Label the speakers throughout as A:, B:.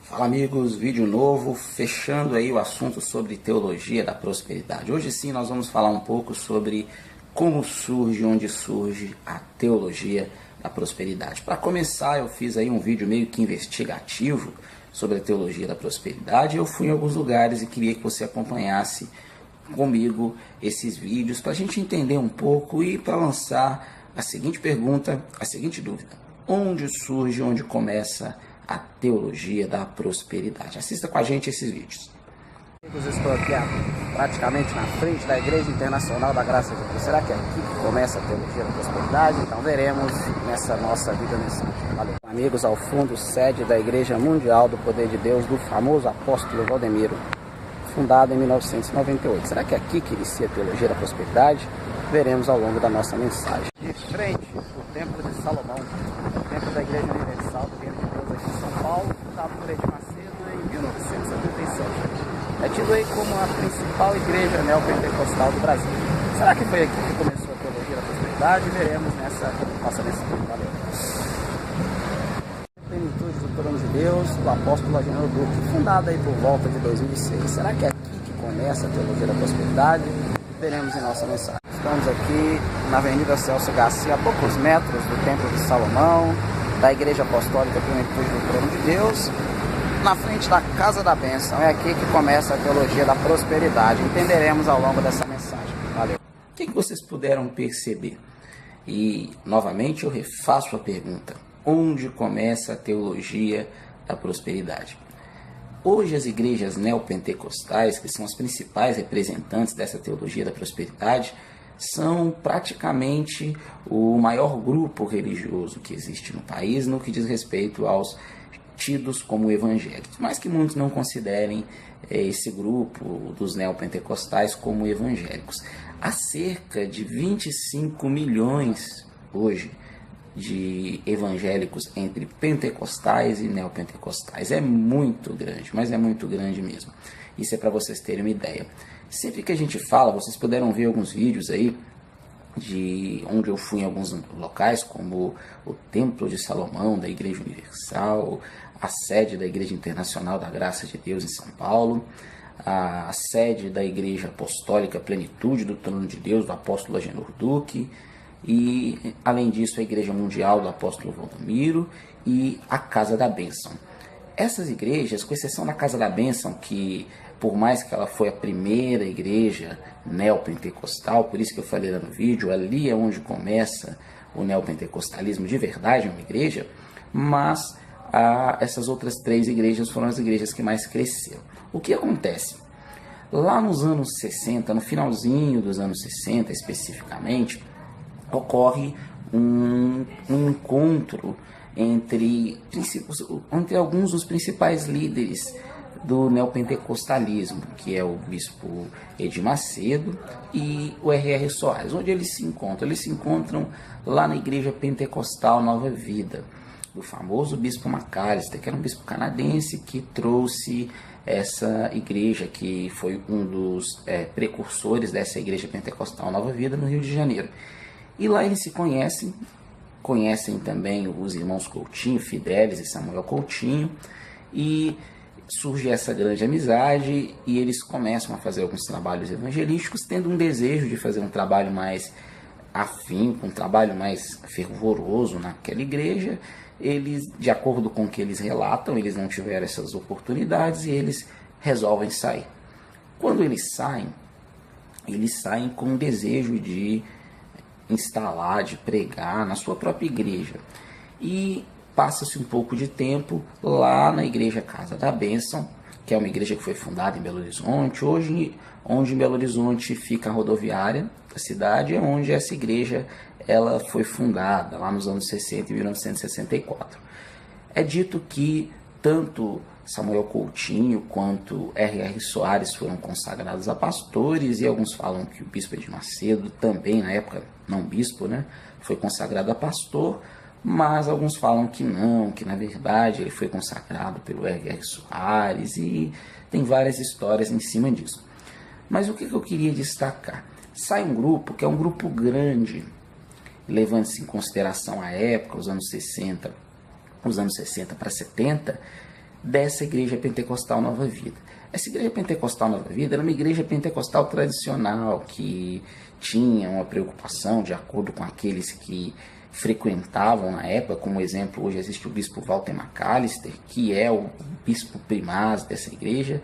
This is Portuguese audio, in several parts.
A: Fala amigos, vídeo novo, fechando aí o assunto sobre teologia da prosperidade. Hoje sim nós vamos falar um pouco sobre como surge, onde surge a teologia da prosperidade. Para começar, eu fiz aí um vídeo meio que investigativo sobre a teologia da prosperidade. Eu fui em alguns lugares e queria que você acompanhasse comigo esses vídeos para a gente entender um pouco e para lançar a seguinte pergunta, a seguinte dúvida: onde surge, onde começa a teologia da prosperidade? Assista com a gente esses vídeos. Estou aqui praticamente na frente da Igreja Internacional da Graça de Deus. Será que é aqui que começa a teologia da prosperidade? Então veremos nessa nossa videomensagem. Valeu. Amigos, ao fundo, sede da Igreja Mundial do Poder de Deus, do famoso apóstolo Valdemiro, fundada em 1998. Será que é aqui que inicia a teologia da prosperidade? Veremos ao longo da nossa mensagem. De frente, o Templo de Salomão, o Templo da Igreja Universal do Reino de Deus aqui em São Paulo, fundado por Edir Macedo em 1977. É tido aí como a principal igreja neopentecostal do Brasil. Será que foi aqui que começou a teologia da prosperidade? Veremos nessa nossa mensagem. Valeu. Plenitude do Trono de Deus, do apóstolo Agenor Duque, fundada aí por volta de 2006. Será que é aqui que começa a teologia da prosperidade? Veremos em nossa mensagem. Estamos aqui na Avenida Celso Garcia, a poucos metros do Templo de Salomão, da Igreja Apostólica Plenitude do Trono de Deus, na frente da Casa da Bênção. É aqui que começa a teologia da prosperidade. Entenderemos ao longo dessa mensagem. Valeu. O que vocês puderam perceber? E, novamente, eu refaço a pergunta: onde começa a teologia da prosperidade? Hoje as igrejas neopentecostais, que são as principais representantes dessa teologia da prosperidade, são praticamente o maior grupo religioso que existe no país no que diz respeito aos tidos como evangélicos, mas que muitos não considerem esse grupo dos neopentecostais como evangélicos. Há cerca de 25 milhões hoje de evangélicos entre pentecostais e neopentecostais. É muito grande, mas é muito grande mesmo. Isso é para vocês terem uma ideia. Sempre que a gente fala, vocês puderam ver alguns vídeos aí de onde eu fui em alguns locais, como o Templo de Salomão da Igreja Universal, a sede da Igreja Internacional da Graça de Deus em São Paulo, a sede da Igreja Apostólica Plenitude do Trono de Deus do apóstolo Agenor Duque, e além disso a Igreja Mundial do apóstolo Valdemiro e a Casa da Bênção. Essas igrejas, com exceção da Casa da Bênção, que por mais que ela foi a primeira igreja neopentecostal, por isso que eu falei lá no vídeo, ali é onde começa o neopentecostalismo de verdade, é uma igreja, mas essas outras três igrejas foram as igrejas que mais cresceram. O que acontece? Lá nos anos 60, no finalzinho dos anos 60 especificamente, ocorre um encontro entre alguns dos principais líderes do neopentecostalismo, que é o bispo Edir Macedo e o R.R. Soares. Onde eles se encontram? Eles se encontram lá na Igreja Pentecostal Nova Vida, do famoso bispo Macalister, que era um bispo canadense que trouxe essa igreja, que foi um dos precursores dessa Igreja Pentecostal Nova Vida no Rio de Janeiro. E lá eles se conhecem também os irmãos Coutinho, Fidelis e Samuel Coutinho, e surge essa grande amizade e eles começam a fazer alguns trabalhos evangelísticos, tendo um desejo de fazer um trabalho mais afinco, um trabalho mais fervoroso naquela igreja. Eles, de acordo com o que eles relatam, eles não tiveram essas oportunidades e eles resolvem sair. Quando eles saem com o desejo de instalar, de pregar na sua própria igreja. E passa-se um pouco de tempo lá na Igreja Casa da Bênção, que é uma igreja que foi fundada em Belo Horizonte. Hoje, onde em Belo Horizonte fica a rodoviária da cidade, é onde essa igreja ela foi fundada, lá nos anos 60, em 1964. É dito que tanto Samuel Coutinho quanto R.R. Soares foram consagrados a pastores, e alguns falam que o bispo Edir Macedo também, na época não bispo, né, foi consagrado a pastor, mas alguns falam que não, que na verdade ele foi consagrado pelo R.R. Soares, e tem várias histórias em cima disso. Mas o que eu queria destacar? Sai um grupo que é um grupo grande, levando-se em consideração a época, os anos 60 para 70, dessa igreja pentecostal Nova Vida. Essa igreja pentecostal Nova Vida era uma igreja pentecostal tradicional, que tinha uma preocupação, de acordo com aqueles que frequentavam na época. Como exemplo, hoje existe o bispo Walter McAllister, que é o bispo primaz dessa igreja,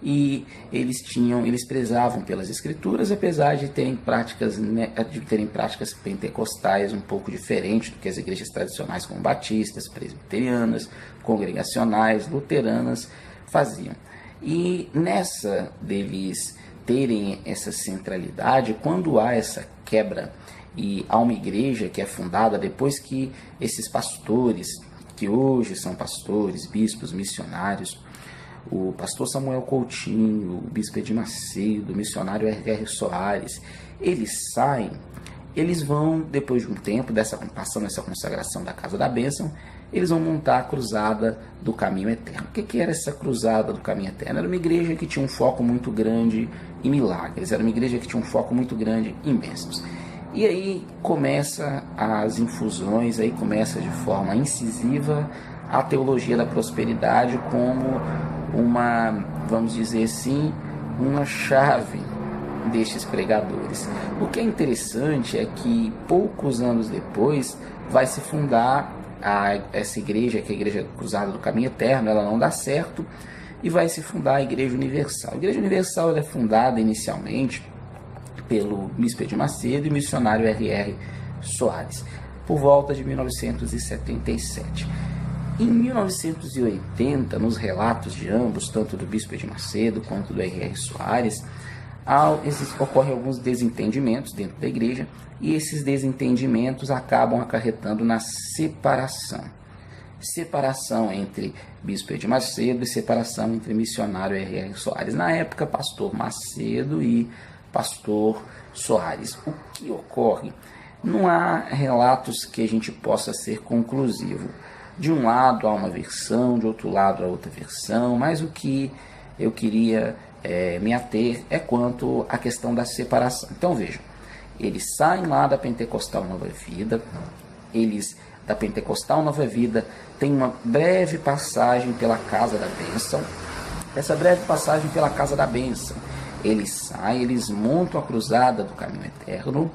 A: e eles prezavam pelas escrituras, apesar de terem práticas pentecostais um pouco diferentes do que as igrejas tradicionais, como batistas, presbiterianas, congregacionais, luteranas faziam. E nessa deles terem essa centralidade, quando há essa quebra e há uma igreja que é fundada depois que esses pastores, que hoje são pastores, bispos, missionários, o pastor Samuel Coutinho, o bispo Edir Macedo, o missionário R.R. Soares, eles saem, eles vão, depois de um tempo, passando essa consagração da Casa da Bênção, eles vão montar a Cruzada do Caminho Eterno. O que era essa Cruzada do Caminho Eterno? Era uma igreja que tinha um foco muito grande em milagres, era uma igreja que tinha um foco muito grande em bênçãos. E aí começa as infusões, aí começa de forma incisiva a teologia da prosperidade como uma, vamos dizer assim, uma chave destes pregadores. O que é interessante é que poucos anos depois vai se fundar essa igreja, que é a Igreja Cruzada do Caminho Eterno. Ela não dá certo e vai se fundar a Igreja Universal. A Igreja Universal ela é fundada inicialmente pelo bispo Edir Macedo e missionário R.R. Soares, por volta de 1977. Em 1980, nos relatos de ambos, tanto do bispo Edir Macedo quanto do R.R. Soares, ocorrem alguns desentendimentos dentro da igreja, e esses desentendimentos acabam acarretando na separação entre bispo Edir Macedo e separação entre missionário R.R. Soares. Na época, pastor Macedo e pastor Soares. O que ocorre? Não há relatos que a gente possa ser conclusivo. De um lado há uma versão, de outro lado há outra versão, mas o que eu queria me ater é quanto à questão da separação. Então vejam, eles saem lá da Pentecostal Nova Vida, da Pentecostal Nova Vida tem uma breve passagem pela Casa da Bênção. Essa breve passagem pela Casa da Bênção, eles saem, eles montam a Cruzada do Caminho Eterno.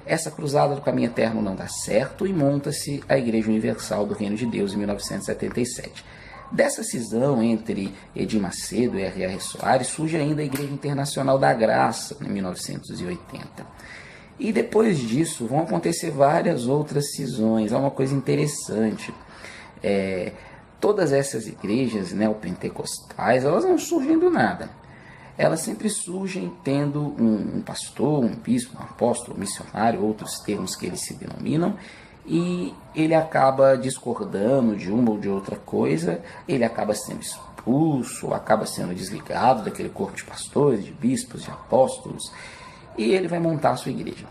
A: Essa Cruzada do Caminho Eterno não dá certo e monta-se a Igreja Universal do Reino de Deus em 1977. Dessa cisão entre Edir Macedo e R.R. Soares surge ainda a Igreja Internacional da Graça em 1980. E depois disso vão acontecer várias outras cisões. Há uma coisa interessante. Todas essas igrejas neopentecostais, elas não surgem do nada. Elas sempre surgem tendo um pastor, um bispo, um apóstolo, um missionário, outros termos que eles se denominam, e ele acaba discordando de uma ou de outra coisa, ele acaba sendo expulso, acaba sendo desligado daquele corpo de pastores, de bispos, de apóstolos, e ele vai montar a sua igreja.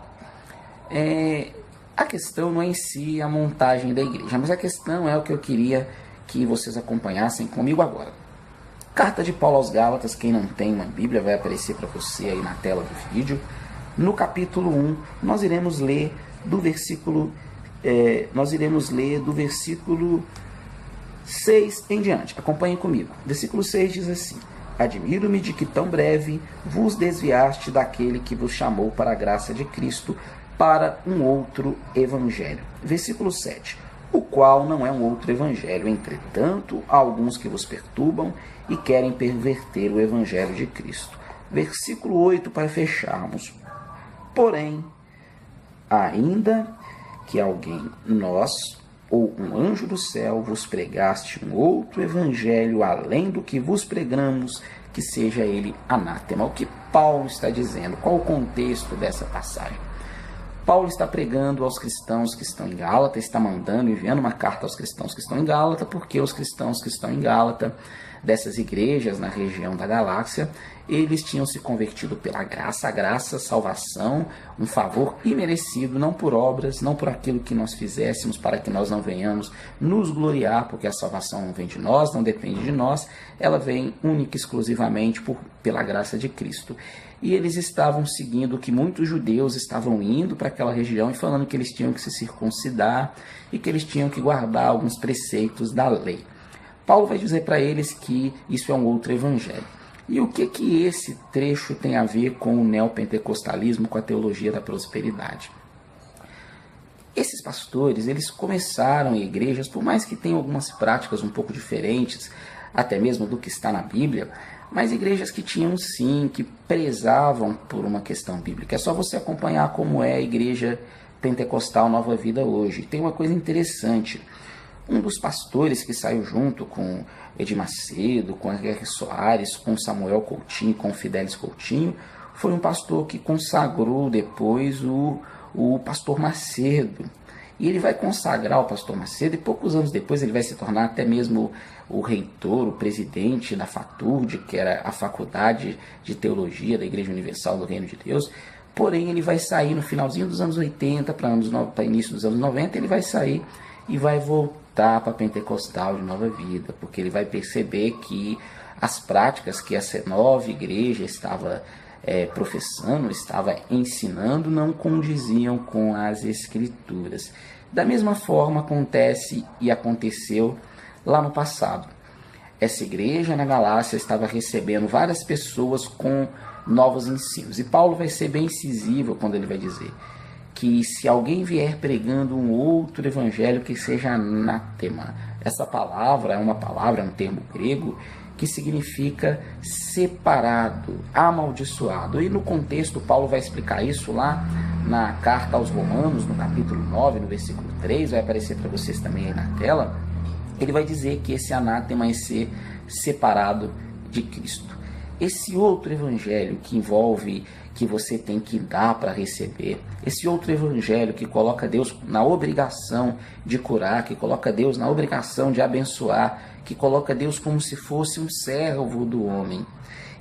A: A questão não é em si a montagem da igreja, mas a questão é o que eu queria que vocês acompanhassem comigo agora. Carta de Paulo aos Gálatas, quem não tem uma Bíblia, vai aparecer para você aí na tela do vídeo. No capítulo 1, nós iremos ler do versículo 6 em diante. Acompanhem comigo. Versículo 6 diz assim: Admiro-me de que tão breve vos desviaste daquele que vos chamou para a graça de Cristo para um outro evangelho. Versículo 7. O qual não é um outro evangelho, entretanto, há alguns que vos perturbam e querem perverter o evangelho de Cristo. Versículo 8, para fecharmos. Porém, ainda que alguém, nós, ou um anjo do céu, vos pregaste um outro evangelho além do que vos pregamos, que seja ele anátema. O que Paulo está dizendo? Qual o contexto dessa passagem? Paulo está pregando aos cristãos que estão em Gálata, está enviando uma carta aos cristãos que estão em Gálata, porque os cristãos que estão em Gálata, dessas igrejas na região da Galáxia, eles tinham se convertido pela graça, a graça, salvação, um favor imerecido, não por obras, não por aquilo que nós fizéssemos, para que nós não venhamos nos gloriar, porque a salvação não vem de nós, não depende de nós, ela vem única e exclusivamente pela graça de Cristo. E eles estavam seguindo que muitos judeus estavam indo para aquela região e falando que eles tinham que se circuncidar e que eles tinham que guardar alguns preceitos da lei.
B: Paulo vai dizer para eles que isso é um outro evangelho. E o que esse trecho tem a ver com o neopentecostalismo, com a teologia da prosperidade? Esses pastores, eles começaram em igrejas, por mais que tenham algumas práticas um pouco diferentes, até mesmo do que está na Bíblia, mas igrejas que tinham sim, que prezavam por uma questão bíblica. É só você acompanhar como é a igreja pentecostal Nova Vida hoje. Tem uma coisa interessante. Um dos pastores que saiu junto com Edir Macedo, com R.R. Soares, com Samuel Coutinho, com Fidelis Coutinho, foi um pastor que consagrou depois o pastor Macedo. E ele vai consagrar o pastor Macedo e poucos anos depois ele vai se tornar até mesmo o reitor, o presidente da FATURD, que era a Faculdade de Teologia da Igreja Universal do Reino de Deus. Porém, ele vai sair no finalzinho dos anos 80 para início dos anos 90, ele vai sair e vai voltar para a Pentecostal de Nova Vida, porque ele vai perceber que as práticas que essa nova igreja estava professando, estava ensinando, não condiziam com as Escrituras. Da mesma forma acontece e aconteceu lá no passado. Essa igreja na Galácia estava recebendo várias pessoas com novos ensinos. E Paulo vai ser bem incisivo quando ele vai dizer que se alguém vier pregando um outro evangelho que seja anátema. Essa palavra é um termo grego que significa separado, amaldiçoado. E no contexto, Paulo vai explicar isso lá na carta aos Romanos, no capítulo 9, no versículo 3, vai aparecer para vocês também aí na tela. Ele vai dizer que esse anátema é ser separado de Cristo. Esse outro evangelho que envolve que você tem que dar para receber, esse outro evangelho que coloca Deus na obrigação de curar, que coloca Deus na obrigação de abençoar, que coloca Deus como se fosse um servo do homem,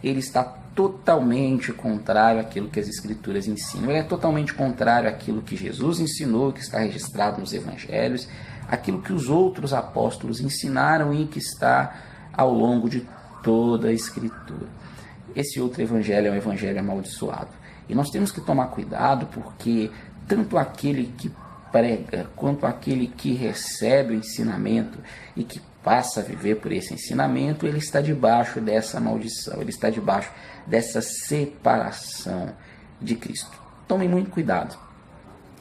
B: ele está totalmente contrário àquilo que as Escrituras ensinam. Ele é totalmente contrário àquilo que Jesus ensinou, que está registrado nos evangelhos, aquilo que os outros apóstolos ensinaram e que está ao longo de toda a Escritura. Esse outro evangelho é um evangelho amaldiçoado. E nós temos que tomar cuidado, porque tanto aquele que prega, quanto aquele que recebe o ensinamento e que passa a viver por esse ensinamento, ele está debaixo dessa maldição, ele está debaixo dessa separação de Cristo. Tomem muito cuidado.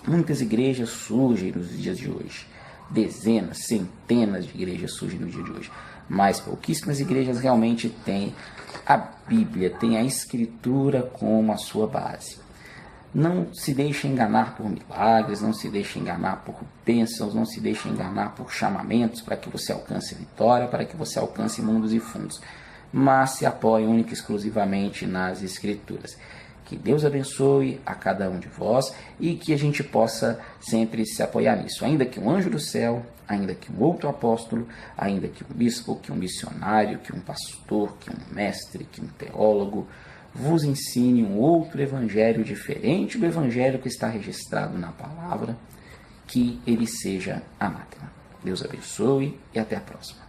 B: Muitas igrejas surgem nos dias de hoje. Dezenas, centenas de igrejas surgem no dia de hoje. Mas pouquíssimas igrejas realmente têm a Bíblia, têm a Escritura como a sua base. Não se deixe enganar por milagres, não se deixe enganar por bênçãos, não se deixe enganar por chamamentos para que você alcance vitória, para que você alcance mundos e fundos. Mas se apoie única e exclusivamente nas Escrituras. Que Deus abençoe a cada um de vós e que a gente possa sempre se apoiar nisso. Ainda que um anjo do céu, ainda que um outro apóstolo, ainda que um bispo, que um missionário, que um pastor, que um mestre, que um teólogo, vos ensine um outro evangelho diferente do evangelho que está registrado na palavra, que ele seja anátema. Deus abençoe e até a próxima.